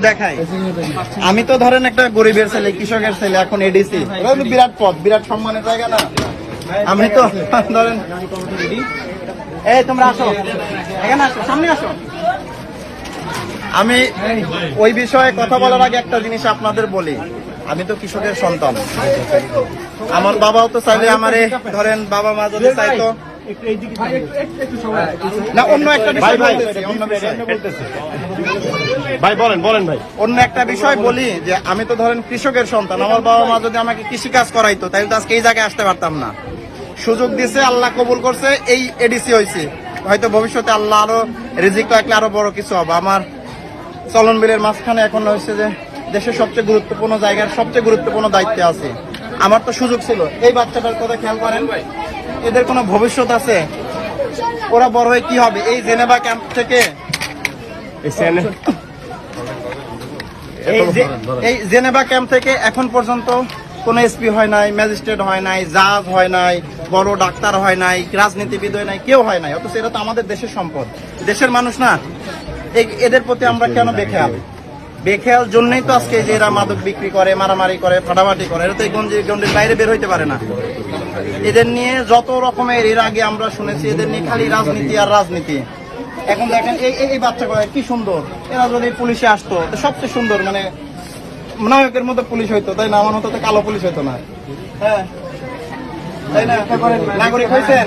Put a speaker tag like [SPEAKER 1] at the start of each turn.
[SPEAKER 1] দেখাই, আমি তো ধরেন একটা গরিবের ছেলে, কৃষকের ছেলে, এখন এডিসি, বিরাট পদ, বিরাট সম্মানের জায়গা না। আমি তো ধরেন, এই তোমরা আসো, এখানে আসো, সামনে আসো। আমি ওই বিষয়ে কথা বলার আগে একটা জিনিস আপনাদের বলি, আমি তো কৃষকের সন্তান। আমার বাবাও তো চাইলে আমারে ধরেন, বাবা মা যদি চাইতো না, অন্য একটা বিষয় বলতেছি, অন্য বিষয়
[SPEAKER 2] ভাই বলেন ভাই।
[SPEAKER 1] অন্য একটা বিষয় বলি যে আমি তো ধরেন কৃষকের সন্তান। আমার বাবা মা যদি আমাকে কৃষি কাজ করাইতো তাহলে তো আজকে এই জায়গায় আসতে পারতাম না। সুযোগ দিছে, আল্লাহ কবুল করছে, এই এডিসি হয়েছে। হয়তো ভবিষ্যতে আল্লাহ আরো রিজিক রাখলে আরো বড় কিছু হবে। আমার চলন বিলের মাঝখানে এখন হয়েছে যে দেশের সবচেয়ে গুরুত্বপূর্ণ জায়গার সবচেয়ে গুরুত্বপূর্ণ দায়িত্বে আছে। আমার তো সুযোগ ছিল। এই বাচ্চাটার কথা খেয়াল করেন, এদের কোনো ভবিষ্যৎ আছে? ওরা বড় হয়ে কি হবে? এই জেনেভা ক্যাম্প থেকে, এই জেনেভা ক্যাম্প থেকে এখন পর্যন্ত কোন এসপি হয় নাই, ম্যাজিস্ট্রেট হয় নাই, জাজ হয় নাই, বড় ডাক্তার হয় নাই, রাজনীতিবিদ হয় নাই, কেউ হয় নাই। অথচ এরা তো আমাদের দেশের সম্পদ, দেশের মানুষ না। এদের প্রতি আমরা কেন বেখেয়াল? বেখেয়াল জন্যই তো আজকে যে এরা মাদক বিক্রি করে, মারামারি করে, ফাটাফাটি করে। এরা তো এই গন্ডির বাইরে বের হইতে পারে না। এদের নিয়ে যত রকমের, এর আগে আমরা শুনেছি এদের নিয়ে খালি রাজনীতি আর রাজনীতি। এখন দেখেন এই বাচ্চা কি সুন্দর, এরা যদি পুলিশে আসতো সবচেয়ে সুন্দর, মানে নায়কের মতো পুলিশ হইতো, তাই না? আমার মতো তো কালো পুলিশ হইতো না। হ্যাঁ তাই না? নাগরিক হয়েছেন?